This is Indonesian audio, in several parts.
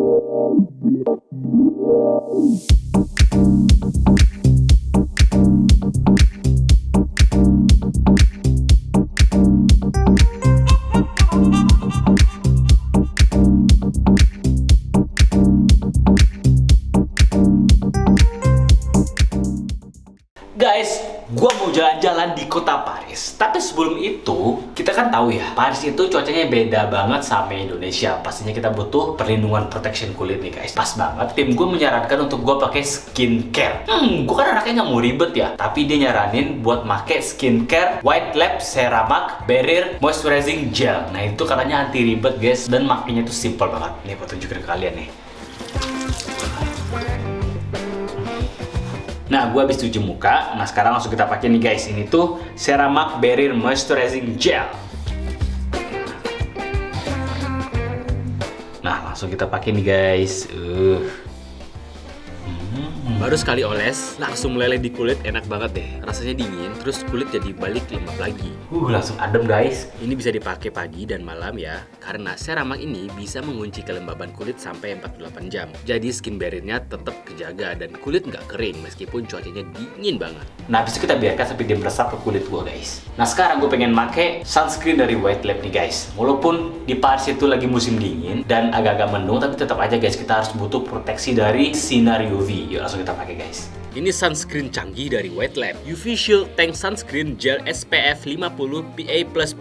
Guys, gua mau jalan-jalan di kota Paris. Tapi sebelum itu, kita kan tahu ya, Paris itu cuacanya beda banget sama Indonesia. Pastinya kita butuh perlindungan protection kulit nih guys. Pas banget, tim gue menyarankan untuk gue pakai skincare. Gue kan anaknya nggak mau ribet ya. Tapi dia nyaranin buat pakai skincare White Lab Ceramac Barrier Moisturizing Gel. Nah itu katanya anti ribet guys, dan makainya itu simple banget. Nih gue tunjukin ke kalian nih. Nah, gue habis cuci muka. Nah, sekarang langsung kita pakai nih guys. Ini tuh Ceramac Barrier Moisturizing Gel. Nah, langsung kita pakai nih guys. Baru sekali oles, langsung meleleh di kulit, enak banget deh. Rasanya dingin, terus kulit jadi balik lembab lagi. Langsung adem guys. Ini bisa dipakai pagi dan malam ya, karena Ceramac ini bisa mengunci kelembaban kulit sampai 48 jam. Jadi skin barrier-nya tetap kejaga dan kulit nggak kering meskipun cuacanya dingin banget. Nah, habis itu kita biarkan sampai dia meresap ke kulit gue guys. Nah, sekarang gue pengen pakai sunscreen dari White Lab nih guys. Walaupun di Paris itu lagi musim dingin dan agak-agak mendung, tapi tetap aja guys kita harus butuh proteksi dari sinar UV. Yuk langsung kita pakai guys. Ini sunscreen canggih dari White Lab, UV Shield Tank Sunscreen Gel SPF 50 PA++++.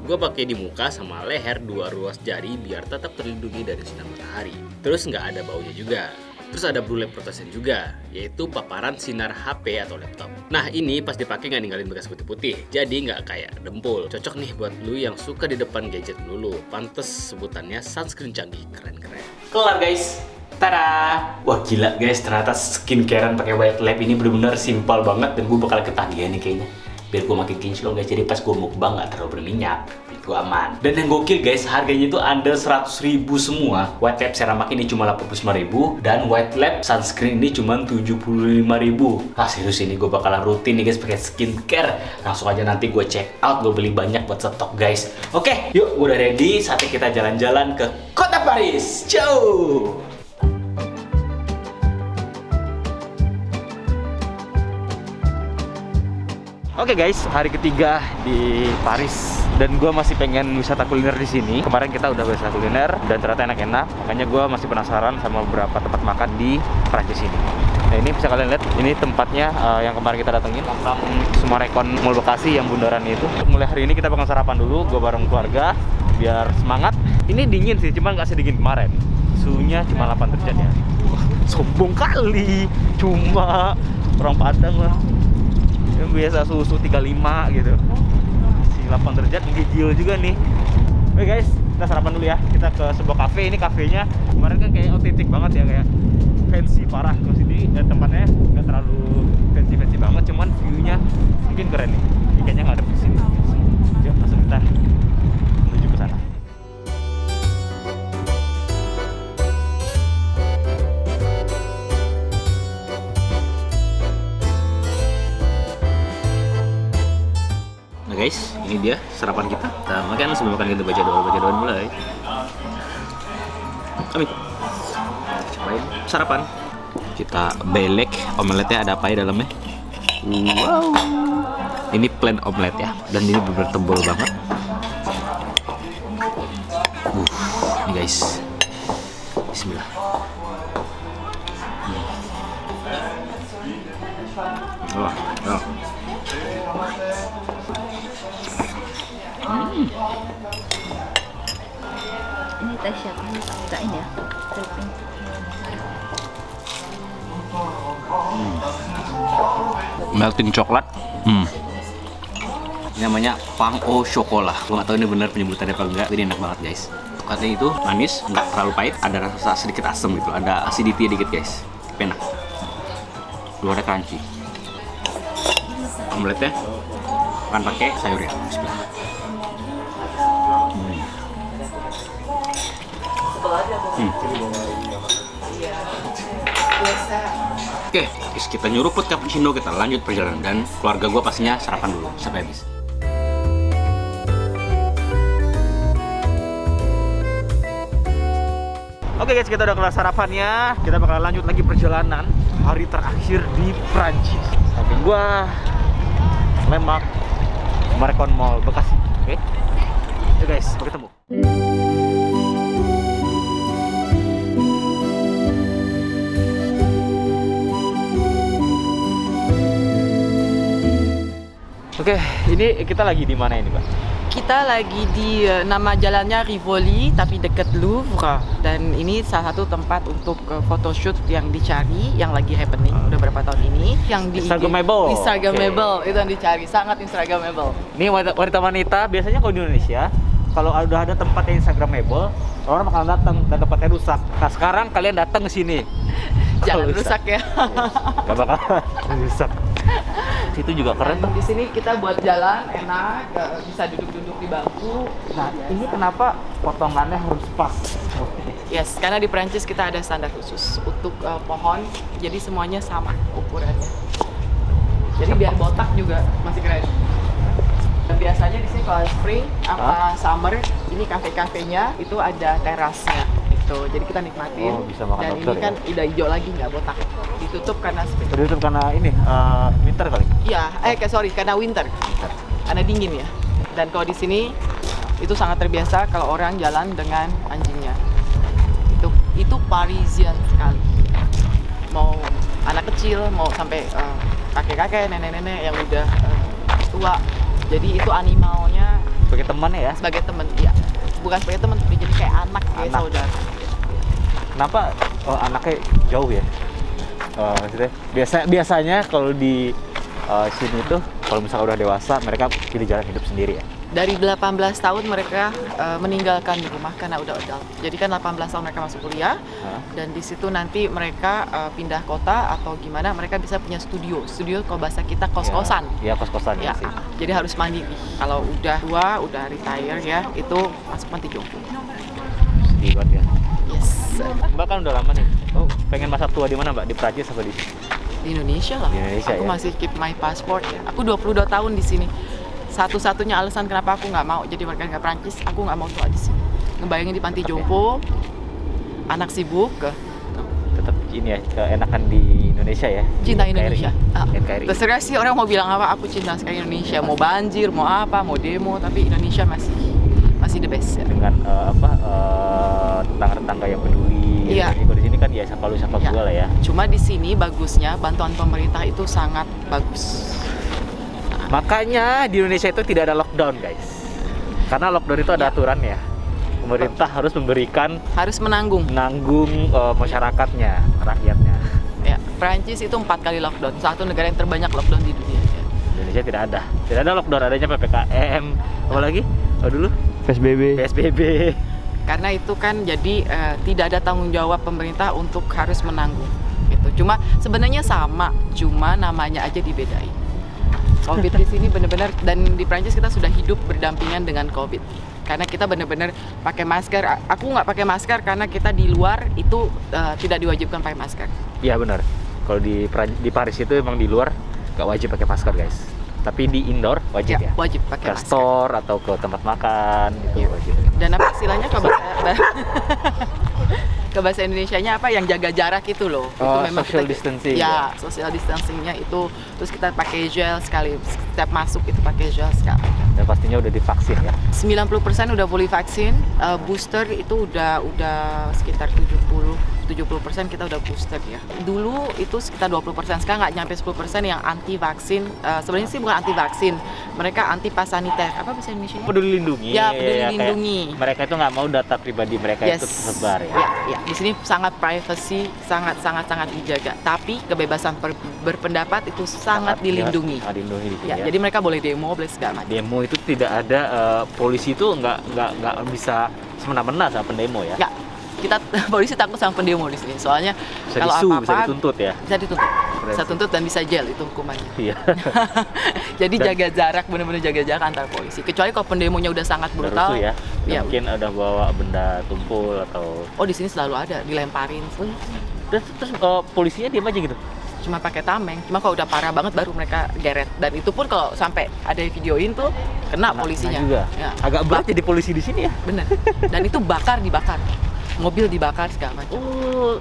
Gue pakai di muka sama leher 2 ruas jari biar tetap terlindungi dari sinar matahari. Terus nggak ada baunya juga. Terus ada blue light protection juga, yaitu paparan sinar HP atau laptop. Nah ini pas dipakai nggak ninggalin bekas putih-putih, jadi nggak kayak dempul. Cocok nih buat lu yang suka di depan gadget dulu. Pantes sebutannya sunscreen canggih, keren-keren. Kelar guys. Tada! Wah gila guys, ternyata skincarean pakai White Lab ini bener-bener simpel banget dan gue bakal ketagihan nih kayaknya. Biar gue makin kinclong guys, jadi pas gue mukbang gak terlalu berminyak. Itu aman. Dan yang gokil guys, harganya itu under 100.000 semua. White Lab Ceramac ini cuma 85.000 dan White Lab sunscreen ini cuma 75.000. Ah serius ini gue bakalan rutin nih guys pakai skincare. Langsung aja nanti gue check out, gue beli banyak buat stok guys. Oke, yuk gue udah ready. Saatnya kita jalan-jalan ke kota Paris. Ciao! Oke guys, hari ketiga di Paris dan gue masih pengen wisata kuliner di sini. Kemarin kita udah wisata kuliner dan ternyata enak-enak. Makanya gue masih penasaran sama beberapa tempat makan di Prancis ini. Nah ini bisa kalian lihat, ini tempatnya yang kemarin kita datengin, Lampang Sumarekon Mall Bekasi yang bundaran itu. Mulai hari ini kita bakal sarapan dulu, gue bareng keluarga biar semangat. Ini dingin sih, cuma nggak sedingin kemarin. Suhunya cuma 8 derajat ya. Wah, sombong kali, cuma orang Padang lah. Yang biasa suhu 35 gitu. Si 8 derajat menggigil juga nih. Oke guys, kita sarapan dulu ya. Kita ke sebuah cafe. Ini kafenya kemarin kan kayak otentik banget ya, kayak fancy parah. Ke sini dan tempatnya nggak terlalu fancy banget, cuman view-nya mungkin keren nih. Ikannya nggak ada di sini. Yuk langsung kita menuju ke sana. Guys, ini dia sarapan kita. Kita makan sebelum makan kita baca doa mulai. Amin. Cobain sarapan. Kita belek omeletnya, ada apa ya dalamnya? Wow. Ini plain omelet ya, dan ini benar-benar tebal banget. Ini guys. Bismillah. Oh. Ini tes siapa? Bukain ya. Melting coklat. Ini namanya pain au chocolat. Gue gak tau ini bener penyebutannya apa enggak, tapi ini enak banget guys. Coklatnya itu manis, nggak terlalu pahit, ada rasa sedikit asam gitu, ada acidity dikit guys. Tapi enak. Luarnya crunchy. Omeletnya akan pakai sayurnya. Bismillah. Oke, kita nyuruput cappuccino, kita lanjut perjalanan dan keluarga gue pastinya sarapan dulu sampai habis. Oke guys, kita udah kelar sarapannya. Kita bakal lanjut lagi perjalanan hari terakhir di Prancis. Samping gua Lemak, Marcon Mall Bekasi. Oke. Yuk guys, sampai ketemu. Oke, ini kita lagi di mana ini, Pak? Kita lagi di nama jalannya Rivoli tapi dekat Louvre, dan ini salah satu tempat untuk photoshoot yang dicari, yang lagi happening udah berapa tahun ini, yang di Instagramable. Instagramable. Itu yang dicari, sangat Instagramable. Ini wanita-wanita biasanya kalau di Indonesia kalau udah ada tempat yang Instagramable, orang bakal datang dan tempatnya rusak. Nah sekarang kalian datang ke sini. Jangan Kalau rusak ya. Gak bakal rusak. Situ juga keren tuh. Di sini kita buat jalan enak, bisa duduk-duduk di bangku. Nah ini kenapa potongannya harus pas? Yes, karena di Prancis kita ada standar khusus untuk pohon, jadi semuanya sama ukurannya. Jadi biar botak juga masih keren. Dan biasanya di sini kalau spring sama summer, ini kafe-kafenya itu ada terasnya. Itu, jadi kita nikmatin. Oh, bisa makan dan outdoor ini kan ya? udah hijau lagi, nggak botak. Ditutup karena spring. Ditutup karena ini winter kali. Iya, sorry, karena winter. Karena dingin ya. Dan kalau di sini itu sangat terbiasa kalau orang jalan dengan anjingnya. Itu Parisian sekali. Mau anak kecil, mau sampai kakek-kakek, nenek-nenek yang udah tua. Jadi itu animalnya Sebagai temannya ya. sebagai teman, iya. Bukan sebagai teman, tapi jadi kayak anak, kayak Anak. saudara. Kenapa anaknya jauh ya? Maksudnya biasanya kalau di sini tuh kalau misalnya udah dewasa mereka pilih jalan hidup sendiri ya. Dari 18 tahun mereka meninggalkan rumah karena udah adult. Jadi kan 18 tahun mereka masuk kuliah, dan di situ nanti mereka pindah kota atau gimana, mereka bisa punya studio. Studio kalau bahasa kita kos-kosan. Iya, kos-kosan Ya, sih. jadi harus mandiri. Kalau udah tua, udah retire ya, itu masuk panti jompo. Sedih banget ya. Yes. Mbak kan udah lama nih. Oh, pengen masa tua di mana, Mbak? Di Prancis apa di sini? Di Indonesia lah. Di Indonesia, aku ya? masih keep my passport. Aku 22 tahun di sini. Satu-satunya alasan kenapa aku nggak mau jadi warga negara Prancis, aku nggak mau tua di sini. Ngebayangin di panti jompo, anak sibuk, Tetap ini ya, enakan di Indonesia ya. cinta Di NKRI. Indonesia. NKRI. Terserah sih orang mau bilang apa, aku cinta sekali Indonesia. Mau banjir, mau apa, mau demo, tapi Indonesia masih the best ya. Dengan tetangga-tetangga yang peduli. Iya. Kalau di sini kan ya siapa lu siapa Ya. gua lah ya. Cuma di sini bagusnya bantuan pemerintah itu sangat bagus. Makanya di Indonesia itu tidak ada lockdown, guys. Karena lockdown itu ada Ya. aturannya. Pemerintah harus memberikan Harus menanggung. masyarakatnya, rakyatnya. Ya, Prancis itu 4 kali lockdown. Satu negara yang terbanyak lockdown di dunia. Ya. Indonesia tidak ada lockdown, adanya PPKM. Apa lagi? Dulu PSBB. Karena itu kan jadi tidak ada tanggung jawab pemerintah untuk harus menanggung. Gitu. Cuma sebenarnya sama, cuma namanya aja dibedain. COVID di sini benar-benar, dan di Prancis kita sudah hidup berdampingan dengan COVID. Karena kita benar-benar pakai masker. Aku nggak pakai masker karena kita di luar itu tidak diwajibkan pakai masker. Iya benar. Kalau di Paris itu emang di luar nggak wajib pakai masker, guys. Tapi di indoor wajib ya. Wajib pakai Ke masker. store atau ke tempat makan itu Iya. wajib. Dan apa istilahnya ke bahasa Indonesianya apa, yang jaga jarak itu loh. Oh, itu memang social distancing. Ya, social distancingnya itu. Terus kita pakai gel sekali, setiap masuk itu pakai gel sekali. Dan pastinya udah divaksin ya. 90% udah fully vaksin, booster itu udah sekitar 70% kita udah booster ya. Dulu itu sekitar 20%, sekarang nggak nyampe 10% yang anti vaksin. Sebenarnya sih bukan anti vaksin, mereka anti pas saniter. Apa bahasa Indonesia? Peduli lindungi. Ya, peduli kayak lindungi. Mereka itu nggak mau data pribadi mereka itu tersebar ya. Ya. Di sini sangat privacy, sangat dijaga. Tapi kebebasan berpendapat itu sangat dilindungi. Sangat dilindungi di sini Ya, ya. jadi mereka boleh demo, boleh segala macam. Demo itu tidak ada polisi itu nggak bisa semena-mena sama pendemo ya. Nggak, kita polisi takut sama pendemo di sini. Soalnya Bisa kalau disu, bisa apa-apa dituntut ya. bisa dituntut. Bisa tuntut dan bisa jail, itu hukumannya. Iya. Jadi Dan- jaga jarak, benar-benar jaga jarak antar polisi. Kecuali kalau pendemonya udah sangat Udah brutal. rusuh ya. Ya. Mungkin ada bawa benda tumpul atau Oh, di sini selalu ada, dilemparin. terus polisinya diam aja gitu. Cuma pakai tameng. Cuma kalau udah parah banget baru mereka geret. Dan itu pun kalau sampai ada yang videoin tuh kena polisinya. Kena juga. Ya. Agak berat jadi polisi di sini ya. Bener. Dan itu dibakar. mobil dibakar segala macam. Oh,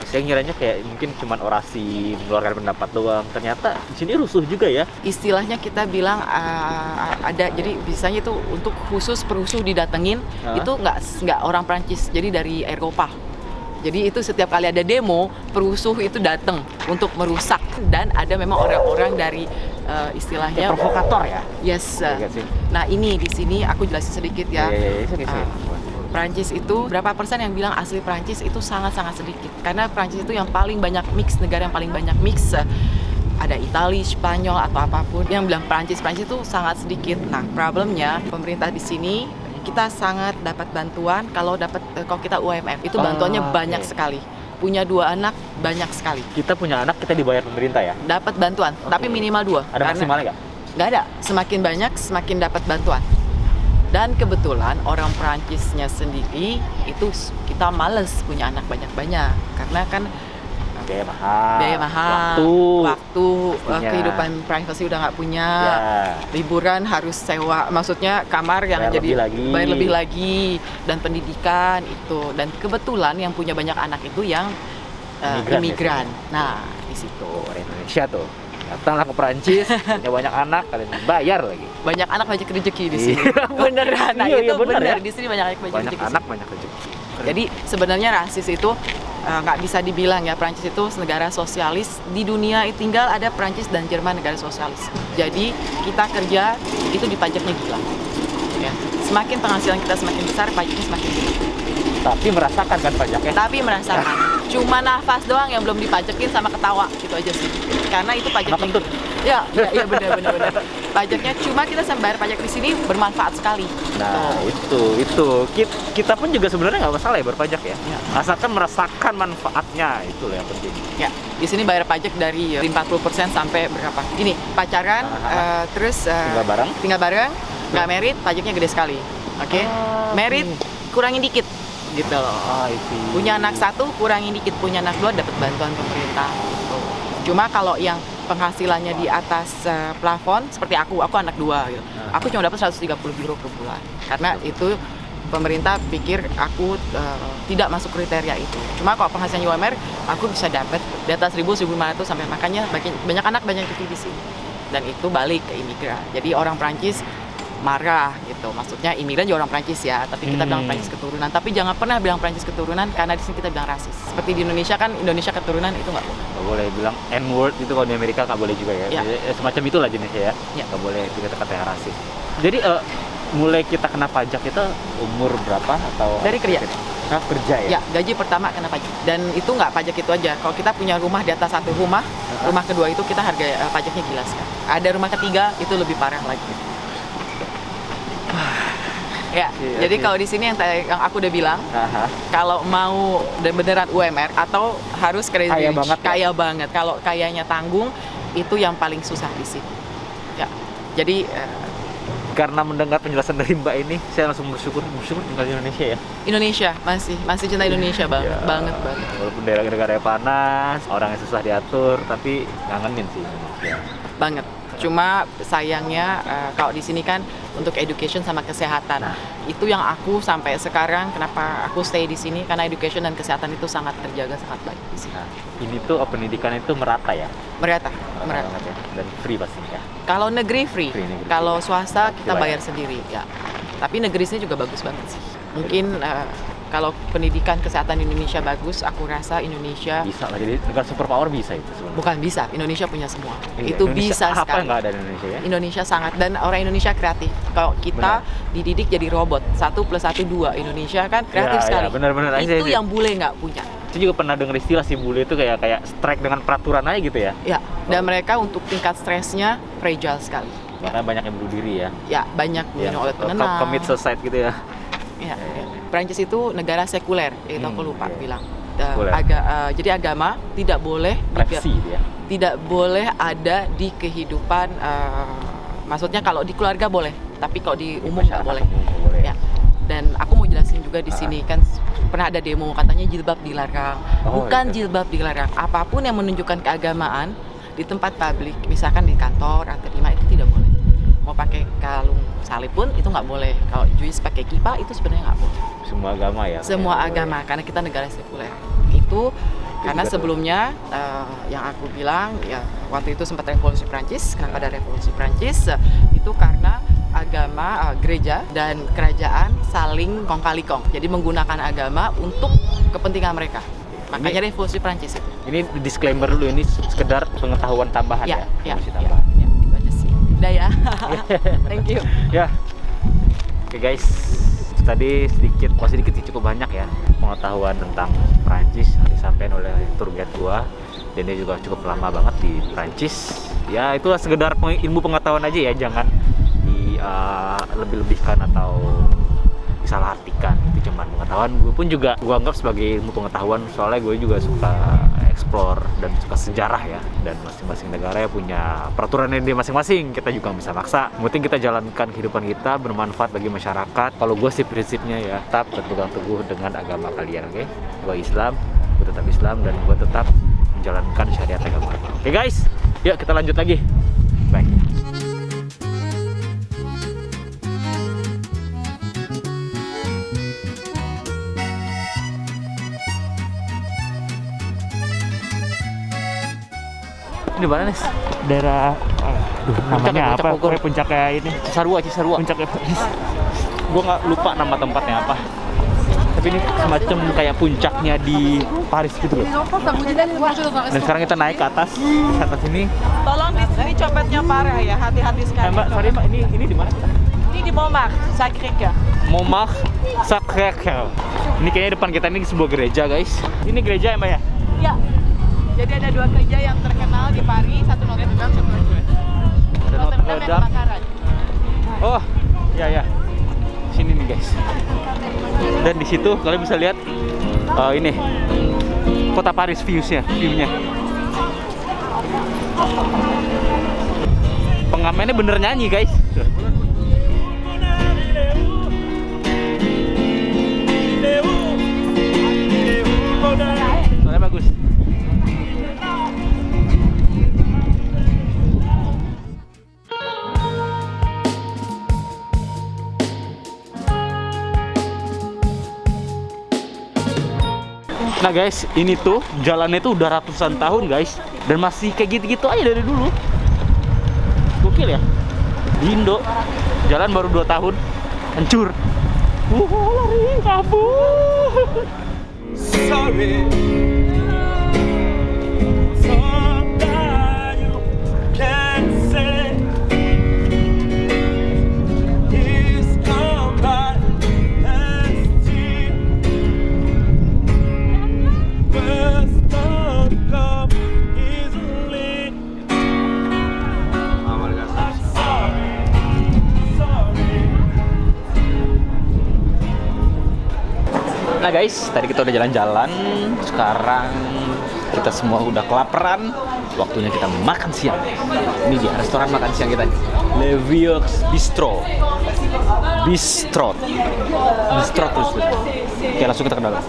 saya ngiranya kayak mungkin cuman orasi mengeluarkan pendapat doang. Ternyata di sini rusuh juga ya. Istilahnya kita bilang ada, jadi biasanya itu untuk khusus perusuh didatengin, itu nggak orang Prancis, jadi dari Eropa. Jadi itu setiap kali ada demo, perusuh itu datang untuk merusak, dan ada memang orang-orang dari istilahnya Kayak provokator ya. Yes. Iya nggak sih? Nah ini di sini aku jelasin sedikit ya. Iya. Prancis itu berapa persen yang bilang asli Prancis itu sangat-sangat sedikit, karena Prancis itu yang paling banyak mix, negara yang paling banyak mix. Ada Itali, Spanyol atau apapun yang bilang Prancis itu sangat sedikit. Nah problemnya pemerintah di sini kita sangat dapat bantuan kalau kita UMR itu bantuannya banyak sekali. Punya 2 anak banyak sekali. Kita punya anak, kita dibayar pemerintah ya? Dapat bantuan, tapi minimal 2. Ada maksimalnya nggak? Nggak ada. Semakin banyak, semakin dapat bantuan. Dan kebetulan orang Perancisnya sendiri itu kita males punya anak banyak-banyak, karena kan biaya mahal, waktu kehidupan privasi udah nggak punya, liburan harus sewa, maksudnya kamar yang bayar lebih lagi, dan pendidikan itu. Dan kebetulan yang punya banyak anak itu yang imigran. Nah di situ orang Indonesia tuh datanglah ke Perancis, punya banyak anak, kalian bayar lagi. Banyak anak banyak rezeki di sini. Beneran. Nah itu bener. Di sini banyak rezeki. Anak banyak rezeki. Jadi sebenarnya rasis itu nggak bisa dibilang ya, Prancis itu negara sosialis. Di dunia tinggal ada Prancis dan Jerman negara sosialis. Jadi kita kerja itu dipajaknya gila. Ya. Semakin penghasilan kita semakin besar, pajaknya semakin gila. Tapi merasakan kan pajaknya? Tapi merasakan. Cuma nafas doang yang belum dipajakin sama ketawa gitu aja sih. Karena itu pajaknya gila. Ya benar. Pajaknya cuma kita bayar pajak di sini bermanfaat sekali. Nah, itu. Kita pun juga sebenarnya nggak masalah ya berpajak ya. Asalkan merasakan manfaatnya, itu loh yang penting. Ya, di sini bayar pajak dari 40% sampai berapa? Gini, pacaran terus tinggal bareng, nggak married, pajaknya gede sekali. Oke. Married kurangin dikit gitu loh. Punya anak 1 kurangin dikit, punya anak 2 dapat bantuan pemerintah. Cuma kalau yang penghasilannya di atas plafon seperti aku anak 2 gitu. Aku cuma dapat 130 euro per bulan. Karena itu pemerintah pikir aku tidak masuk kriteria itu. Cuma kalau penghasilan UMR aku bisa dapat di atas 1.500 sampai, makanya banyak anak banyak cuti di sini. Dan itu balik ke imigran. Jadi orang Prancis marah gitu. Maksudnya imigran juga orang Prancis ya, tapi kita bilang Prancis keturunan. Tapi jangan pernah bilang Prancis keturunan, karena di sini kita bilang rasis. Seperti di Indonesia kan, Indonesia keturunan itu nggak boleh. Nggak boleh bilang N-word itu, kalau di Amerika nggak boleh juga ya. Semacam itulah jenisnya ya. Nggak boleh kata-kata yang rasis. Jadi mulai kita kena pajak itu umur berapa atau? Dari kerja. Kerja ya? Ya, gaji pertama kena pajak. Dan itu nggak pajak itu aja. Kalau kita punya rumah di atas 1 rumah, rumah kedua itu kita harga pajaknya gila sekali. Ada rumah ketiga itu lebih parah lagi. Ya, jadi kalau di sini yang aku udah bilang, kalau mau beneran UMR atau harus kaya banget. Kalau kayanya tanggung, itu yang paling susah di sini. Ya, jadi karena mendengar penjelasan dari Mbak ini, saya langsung bersyukur tinggal di Indonesia ya. Indonesia masih cinta Indonesia banget. Walaupun daerah-daerah panas, orangnya susah diatur, tapi ngangenin sih Indonesia. Banget. Cuma sayangnya kalau di sini kan untuk education sama kesehatan. Itu yang aku sampai sekarang kenapa aku stay di sini, karena education dan kesehatan itu sangat terjaga, sangat baik di sini. Ini tuh pendidikan itu merata ya? Merata. Ya. Dan free pasti ya. Kalau negeri free. Kalau swasta kita bayar sendiri ya. Tapi negeri sini juga bagus banget sih. Mungkin kalau pendidikan kesehatan Indonesia bagus, aku rasa Indonesia bisa lah, jadi negara superpower bisa itu sebenarnya. Bukan bisa, Indonesia punya semua. Itu bisa apa sekali. Yang nggak ada di Indonesia ya? Indonesia sangat, dan orang Indonesia kreatif. Kalau kita dididik jadi robot, 1 + 1 2, Indonesia kan kreatif sekali. Benar-benar. Itu yang bule nggak punya. Saya juga pernah dengar istilah si bule itu kayak strike dengan peraturan aja gitu ya? Ya, dan mereka untuk tingkat stresnya fragile sekali. Karena banyak yang bunuh diri ya? Ya, banyak minum obat penenang. Commit suicide gitu ya? Ya. Prancis itu negara sekuler, itu aku lupa bilang. Jadi agama tidak boleh tidak boleh ada di kehidupan. Maksudnya kalau di keluarga boleh, tapi kalau di umum nggak boleh. Ya. Dan aku mau jelasin juga di sini kan pernah ada demo katanya jilbab dilarang. Bukan jilbab dilarang. Apapun yang menunjukkan keagamaan di tempat publik, misalkan di kantor atau di mana, itu tidak boleh. mau pakai kalung salib pun itu nggak boleh. Kalau Jewish pakai kippah itu sebenarnya nggak boleh. Semua agama ya? Semua agama, karena kita negara sekuler. Itu karena sebelumnya yang aku bilang ya waktu itu sempat revolusi Prancis. Kenapa ada revolusi Prancis? Itu karena agama, gereja dan kerajaan saling kong kali kong. Jadi menggunakan agama untuk kepentingan mereka. Makanya revolusi Prancis itu. Ini disclaimer dulu, ini sekedar pengetahuan tambahan ya? Informasi tambahan. Ya, itu aja sih. Udah ya. Thank you. Ya. Oke guys, tadi sedikit sih cukup banyak ya pengetahuan tentang Prancis yang disampaikan oleh tour guide gua, dan dia juga cukup lama banget di Prancis. Ya itulah sekedar ilmu pengetahuan aja ya, jangan lebih-lebihkan atau disalahartikan. Itu cuman pengetahuan. Gue pun juga gue anggap sebagai ilmu pengetahuan, soalnya gue juga suka explore dan suka sejarah ya, dan masing-masing negara ya punya peraturan dia masing-masing. Kita juga bisa maksa, yang penting kita jalankan kehidupan kita bermanfaat bagi masyarakat. Kalau gue sih prinsipnya ya tetap berpegang teguh dengan agama kalian. Oke, gue Islam, gue tetap Islam, dan gue tetap menjalankan syariat agama. Oke guys, yuk kita lanjut lagi. Bye. Ini mana nih? Daerah namanya Puncak apa? Bogor. Puncak kayak ini. Cisarua. Puncak Gue nggak lupa nama tempatnya apa. Tapi ini semacam kayak puncaknya di Paris gitu loh. Dan sekarang kita naik ke atas ini. Tolong di sini copetnya parah ya, hati-hati sekali. Mbak, sorry Mbak, ini di mana? Ini di Montmartre, Sacré-Cœur. Montmartre Sacré-Cœur. Ini kayaknya depan kita ini sebuah gereja guys. Ini gereja ya Mbak ya? Ya. Jadi ada dua gereja yang terkenal di Paris, satu Notre Dame, satu Notre Dame yang kebakaran. Oh, ya. Sini nih guys. Dan di situ kalian bisa lihat ini kota Paris view-nya. Pengamennya bener nyanyi guys. Soalnya bagus. Nah guys, ini tuh jalannya tuh udah ratusan tahun guys, dan masih kayak gitu-gitu aja dari dulu. Gokil ya. Di Indo, jalan baru 2 tahun, hancur. Lari kabur. Sorry. Sometimes you can say he's come back and see. First of come easily. Sorry. Nah guys, tadi kita udah jalan-jalan. Sekarang kita semua udah kelaparan. Waktunya kita makan siang. Ini dia restoran makan siang kita nih, Le Vieux Bistro. Bistro terus. Oke, langsung kita ke dalam.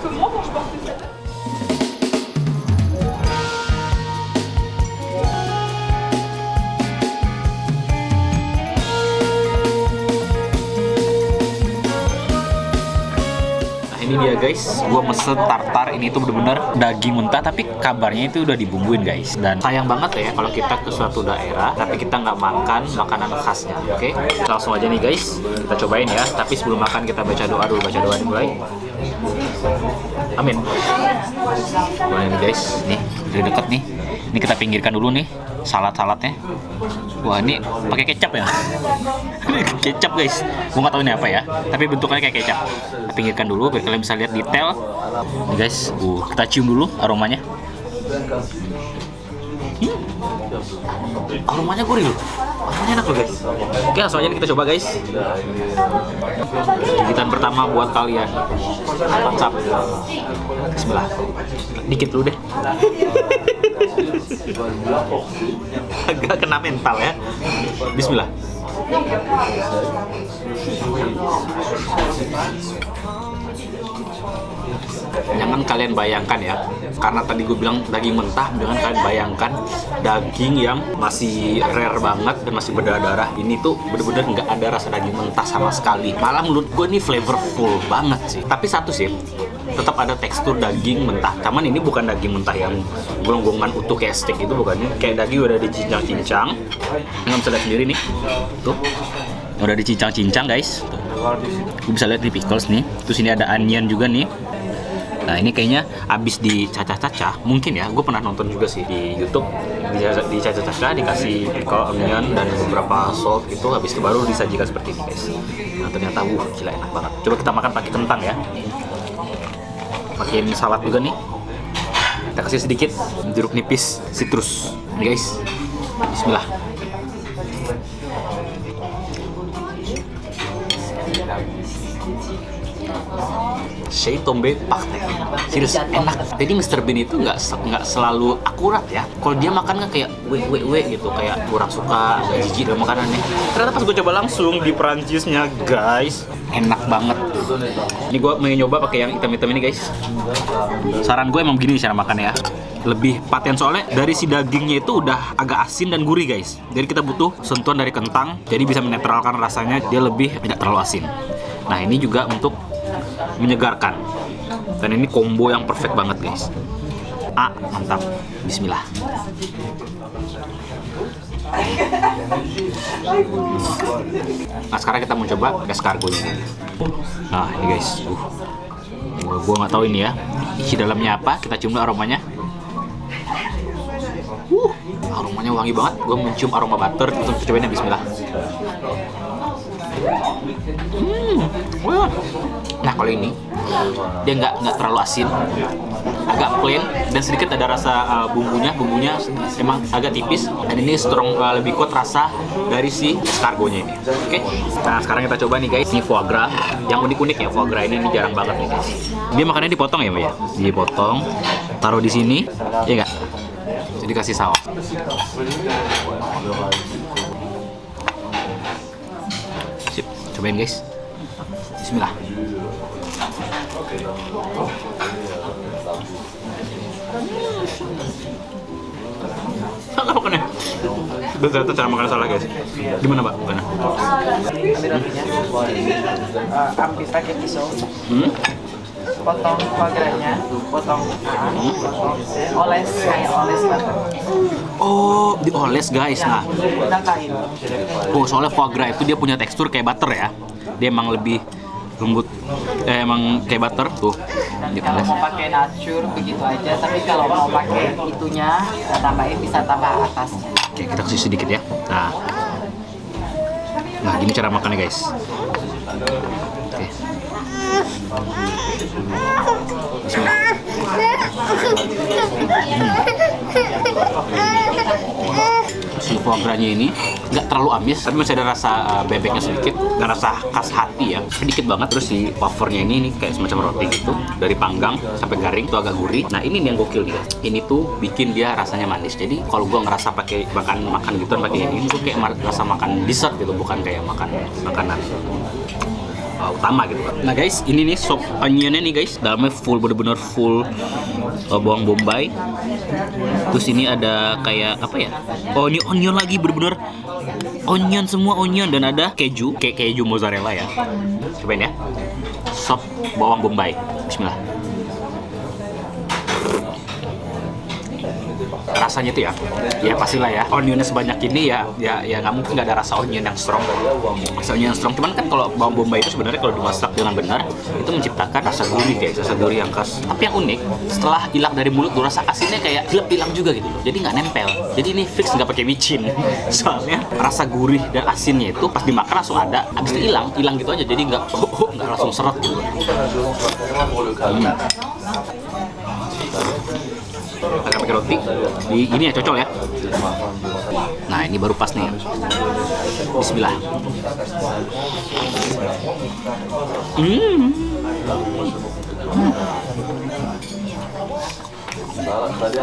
Ini dia guys, gue mesen tartar. Ini tuh bener-bener daging mentah, tapi kabarnya itu udah dibumbuin guys. Dan sayang banget ya kalau kita ke suatu daerah tapi kita nggak makan makanan khasnya. Oke, langsung aja nih guys, kita cobain ya. Tapi sebelum makan kita baca doa dulu. Baca doa dimulai. Amin. Boleh nih guys, nih dari dekat nih. Ini kita pinggirkan dulu nih salad-saladnya. Wah, ini pakai kecap ya. Kecap guys. Gue nggak tahu ini apa ya, tapi bentuknya kayak kecap. Kita pinggirkan dulu biar kalian bisa lihat detail. Nih guys, kita cium dulu aromanya. Aromanya gurih loh. Aromanya enak loh guys. Oke, langsung aja kita coba guys. Gigitan pertama buat kalian. Mantap. Bismillah. Dikit dulu deh. Agak kena mental ya. Bismillah. Jangan kalian bayangkan ya, karena tadi gue bilang daging mentah, jangan kalian bayangkan daging yang masih rare banget dan masih berdarah-darah. Ini tuh bener-bener nggak ada rasa daging mentah sama sekali. Malah menurut gue ini flavorful banget sih. Tapi satu sih, tetap ada tekstur daging mentah. Cuman ini bukan daging mentah yang gelonggongan utuh kayak steak, itu bukan. Ini kayak daging udah dicincang-cincang. Nggak bisa lihat sendiri nih, tuh udah dicincang-cincang guys. Tuh. Gue bisa lihat di pickles nih. Terus ini ada onion juga nih. Nah ini kayaknya abis dicacah-cacah, mungkin ya, gue pernah nonton juga sih di YouTube, dicacah-cacah, dikasih pickle, onion, dan beberapa salt gitu, habis itu baru disajikan seperti ini guys. Nah ternyata gila enak banget. Coba kita makan pakai kentang ya, pakai salad juga nih. Kita kasih sedikit jeruk nipis citrus nih guys. Bismillah. Sei tombe pakte, serius enak. Jadi Mr. Bean itu nggak selalu akurat ya. Kalau dia makan kan kayak we gitu, kayak kurang suka, agak jijik dengan makanannya. Ternyata pas gue coba langsung di Perancisnya guys, enak banget. Ini gue mau nyoba pakai yang hitam-hitam ini guys. Saran gue emang begini cara makannya ya. Lebih paten soalnya dari si dagingnya itu udah agak asin dan gurih guys. Jadi kita butuh sentuhan dari kentang, jadi bisa menetralkan rasanya, dia lebih tidak terlalu asin. Nah ini juga untuk menyegarkan, dan ini combo yang perfect banget guys. Mantap. Bismillah. Nah sekarang kita mau coba escargotnya. Nah ini guys, gua nggak tahu ini ya isi dalamnya apa. Kita cium dulu aromanya. Aromanya wangi banget. Gua mencium aroma butter. Kita cobain ya, bismillah. Nah kalau ini dia nggak terlalu asin, agak plain dan sedikit ada rasa bumbunya emang agak tipis, dan ini strong, lebih kuat rasa dari si escargotnya ini. Oke. Nah sekarang kita coba nih guys, ini foie gras yang unik ya. Foie gras ini jarang banget nih guys. Dia makannya dipotong ya Mbak ya, dipotong, taruh di sini, ya nggak? Jadi kasih saus. Sip, cobain guys. Bismillah. Salah makannya. Ternyata cara makan salah guys. Gimana Mbak? Gimana? Ambil pakai pisau, potong foie gras-nya, potong, oles kayak oles butter. Oh, dioles guys. Nah, Nangkain. soalnya foie gras itu dia punya tekstur kayak butter ya. Dia emang lebih lembut, emang kayak butter tuh. Kalau mau pakai nacur begitu aja, tapi kalau mau pakai itunya tambahin, bisa tambah atasnya. Oke, kita kasih sedikit ya. Nah gini cara makannya guys. Oke. Bismillah. Si foie gras-nya ini nggak terlalu amis, tapi masih ada rasa bebeknya sedikit dan rasa khas hati ya, sedikit banget. Terus si wafernya ini kayak semacam roti gitu, dari panggang sampai garing tuh agak gurih. Nah ini nih yang gokil nih guys, ini tuh bikin dia rasanya manis. Jadi kalau gua ngerasa pakai makan gitu pakai ini tuh kayak rasa makan dessert gitu, bukan kayak makan makanan utama gitu kan. Nah guys, ini nih sop onionnya nih guys, dalamnya full, bener-bener full bawang bombay. Terus ini ada kayak apa ya? Oh ini onion lagi, bener-bener onion, semua onion, dan ada keju, kayak keju mozzarella ya. Cobain ya, sop bawang bombay. Bismillah. Rasanya tuh ya pastilah ya, onionnya sebanyak ini ya nggak mungkin nggak ada rasa onion yang strong. Rasa onion yang strong, cuman kan kalau bawang bombay itu sebenarnya kalau dimasak dengan benar itu menciptakan rasa gurih guys, rasa gurih yang khas. Tapi yang unik, setelah hilang dari mulut, rasa asinnya kayak hilang juga gitu loh, jadi nggak nempel. Jadi ini fix nggak pakai micin, soalnya rasa gurih dan asinnya itu pas dimakan langsung ada, abis itu hilang gitu aja, jadi nggak langsung seret gitu. Agak pakai roti, ini ya cocol ya. Nah ini baru pas nih. Bismillah.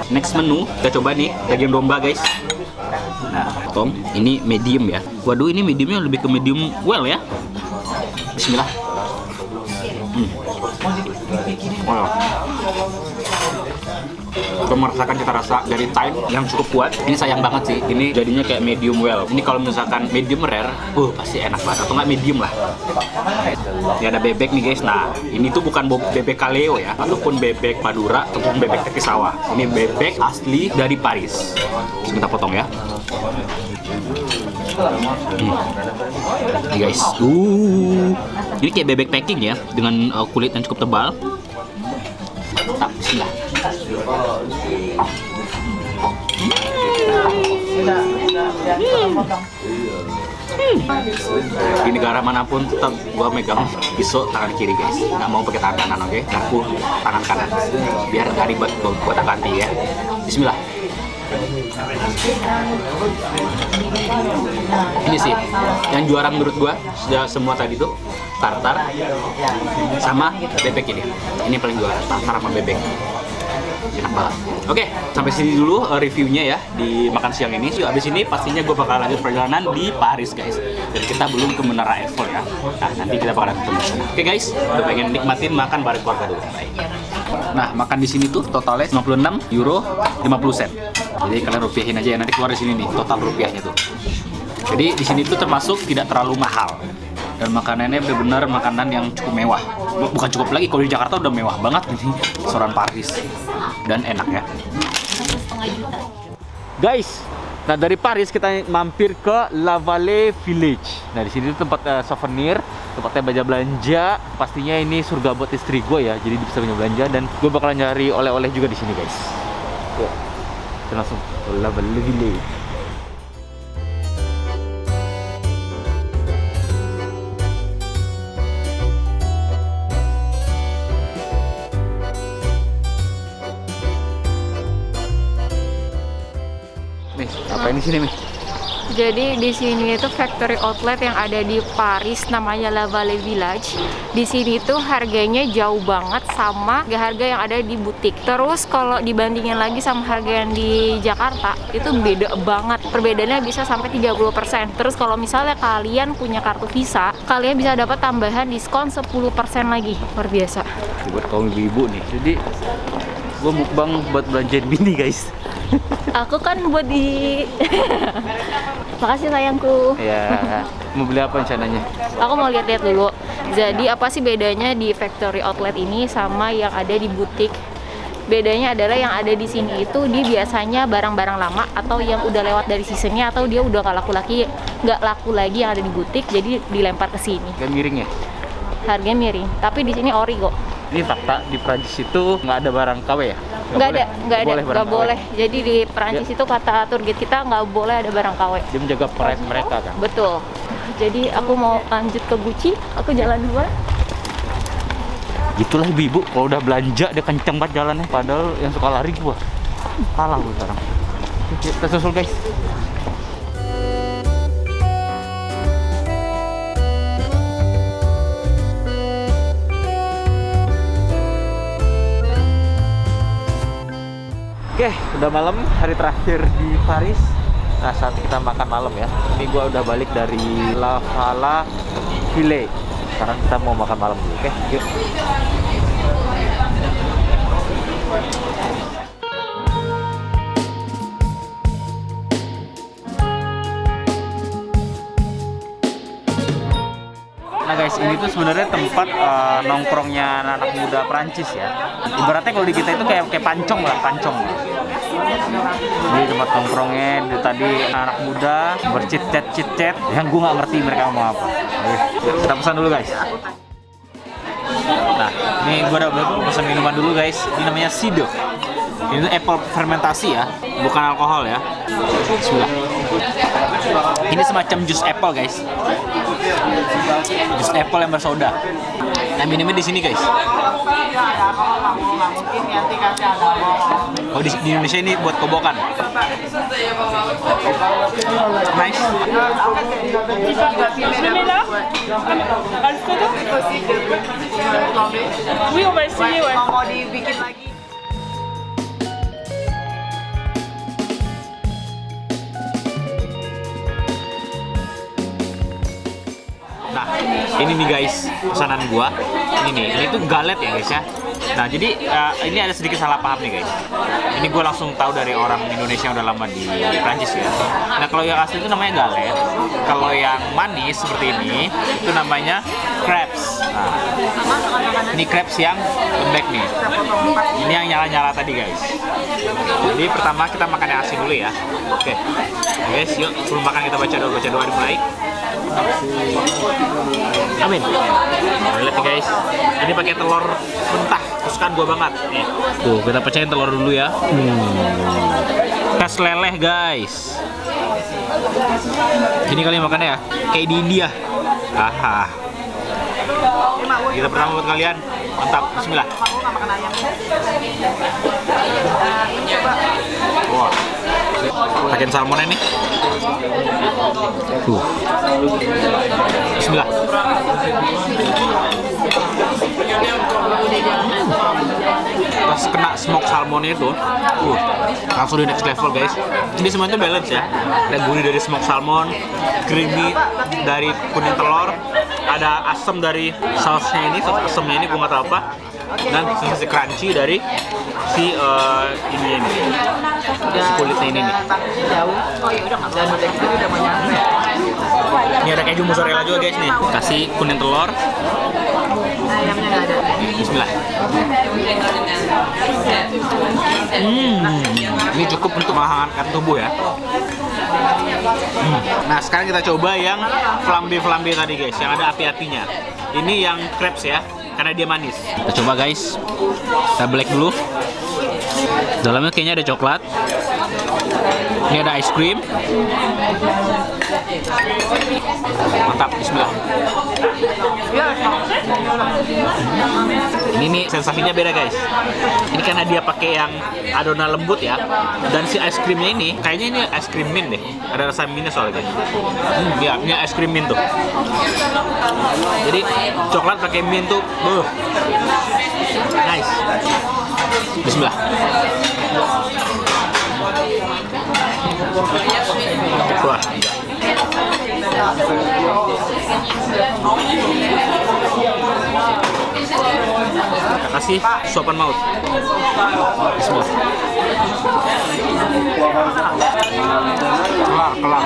Next menu kita coba nih daging domba guys. Nah, potong. Ini medium ya. Waduh, ini mediumnya lebih ke medium well ya. Bismillah. Wow. Gue merasakan cita rasa dari thyme yang cukup kuat. Ini sayang banget sih, ini jadinya kayak medium well. Ini kalau misalkan medium rare, pasti enak banget. Atau nggak medium lah. Ini ada bebek nih guys. Nah, ini tuh bukan bebek kaleo ya, ataupun bebek Madura, ataupun bebek teki sawah. Ini bebek asli dari Paris. Terus kita potong ya. Ini guys. Ini kayak bebek packing ya, dengan kulit yang cukup tebal. Mantap, bismillah. Di negara manapun tetap gua megang pisau tangan kiri guys, nggak mau pakai tangan kanan, oke? Aku tangan kanan biar nggak ribet buat ganti ya. Bismillah. Ini sih yang juara menurut gua sudah semua tadi tuh tartar sama bebek ini. Ini paling juara, tartar sama bebek. Enak banget. Oke, sampai sini dulu reviewnya ya di makan siang ini. Abis ini pastinya gue bakal lanjut perjalanan di Paris guys. Dan kita belum ke Menara Eiffel ya. Nah, nanti kita bakalan ketemu di sana. Oke guys, udah pengen nikmatin makan bareng keluarga dulu. Baik. Nah, makan di sini tuh totalnya €56.50. Jadi kalian rupiahin aja ya, nanti keluar di sini nih total rupiahnya tuh. Jadi di sini tuh termasuk tidak terlalu mahal. Dan makanannya benar-benar makanan yang cukup mewah. Bukan cukup lagi, kalau di Jakarta udah mewah banget nih restoran Paris. Dan enak ya. Guys, nah dari Paris kita mampir ke La Vallée Village. Nah di sini tuh tempat souvenir, tempatnya belanja. Pastinya ini surga buat istri gue ya, jadi bisa belanja. Dan gue bakalan nyari oleh-oleh juga di sini guys. Kita langsung ke La Vallée Village. Apa ini sini, Mi? Jadi di sini itu factory outlet yang ada di Paris, namanya La Vallée Village. Di sini tuh harganya jauh banget sama harga yang ada di butik. Terus kalau dibandingin lagi sama harga yang di Jakarta, itu beda banget. Perbedaannya bisa sampai 30%. Terus kalau misalnya kalian punya kartu Visa, kalian bisa dapat tambahan diskon 10% lagi. Luar biasa. Buat kaum ibu-ibu nih. Jadi gue mukbang buat belanjain bini guys. Aku kan buat di... Makasih sayangku. Ya, mau beli apa rencananya? Aku mau lihat-lihat dulu. Jadi apa sih bedanya di factory outlet ini sama yang ada di butik? Bedanya adalah yang ada di sini itu dia biasanya barang-barang lama atau yang udah lewat dari seasonnya atau dia udah nggak laku lagi yang ada di butik, jadi dilempar ke sini. Kan miring ya? Harganya miring, tapi di sini ori kok. Ini fakta di Prancis itu nggak ada barang KW ya? Nggak boleh. Jadi di Perancis itu kata tour guide kita nggak boleh ada barang KW. Dia menjaga pride mereka kan? Betul. Jadi aku mau lanjut ke Gucci, aku jalan duluan. Gitulah ibu-ibu, kalau udah belanja dia kenceng banget jalannya. Padahal yang suka lari gua kalah gua sekarang. Kita susul guys. Oke, udah malam, hari terakhir di Paris. Nah, saat kita makan malam ya. Ini gua udah balik dari La Vallée Village. Sekarang kita mau makan malam dulu, oke? Yuk. Nah guys, ini tuh sebenarnya tempat nongkrongnya anak muda Prancis ya. Ibaratnya kalau di kita itu kayak pancong lah, pancong. Ini tempat nongkrongnya tadi anak muda bercit-chat yang gue nggak ngerti mereka mau apa. Kita pesan dulu guys. Nah, ini gue udah pesan minuman dulu guys. Ini namanya Cido. Ini tuh apple fermentasi ya, bukan alkohol ya. Bismillah. Ini semacam jus apple guys. Jus apple yang bersoda. Nah, minumnya di sini guys. Oh, di Indonesia ini buat kobokan. Nice. Oui, on va essayer, ouais. Nah, Ini nih guys, pesanan gua. Ini tuh galet ya guys ya. Nah jadi ini ada sedikit salah paham nih guys. Ini gue langsung tahu dari orang Indonesia yang udah lama di Prancis ya. Nah kalau yang asli itu namanya galet. Kalau yang manis seperti ini itu namanya crepes. Nah, ini crepes yang lembek nih. Ini yang nyala-nyala tadi guys. Jadi pertama kita makan yang asin dulu ya. Oke. Guys, yuk sebelum makan kita baca doa dimulai. Amin. Nah, lihat nih guys. Ini pakai telur mentah. Kesukaan gua banget. Nih. Tuh, kita pecahin telur dulu ya. Tes leleh guys. Ini kalian makannya ya, kayak di India. Aha. Kita pertama buat kalian. Mantap. Bismillah. Wah. Pakein salmonnya nih. Tuh. Bismillah. Pas kena smoke salmonnya itu, langsung di next level guys. Ini semua itu balance ya. Ada gurih dari smoke salmon, creamy dari kuning telur, ada asam dari sausnya ini, saus asamnya ini gue nggak tahu apa, dan sensasi crunchy dari si kulitnya ini nih. Ini ada keju mozzarella juga guys nih. Kasih kuning telur. Ayamnya nggak ada. Bismillah. Ini cukup untuk menghangatkan tubuh ya. Nah sekarang kita coba yang flambe tadi guys, yang ada api-apinya. Ini yang crepes ya, karena dia manis. Kita coba guys. Kita black dulu. Dalamnya kayaknya ada coklat. Ini ada ice cream. Mantap, bismillah. Ini nih sensasinya beda guys. Ini karena dia pakai yang adonan lembut ya. Dan si ice creamnya ini, kayaknya ini ice cream mint deh. Ada rasa mintnya soalnya guys. Ya, ini ice cream mint tuh. Jadi coklat pakai mint tuh, nice. Bismillah. Wah. Kita kasih suapan maut. Bismillah. Kelar.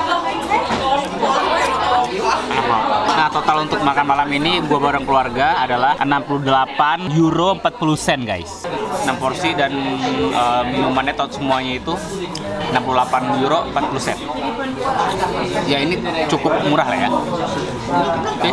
Nah, total untuk makan malam ini gua bareng keluarga adalah 68 euro 40 sen guys. 6 porsi dan minumannya semuanya itu 68 euro 40 sen. Ya ini cukup murah lah ya. Oke.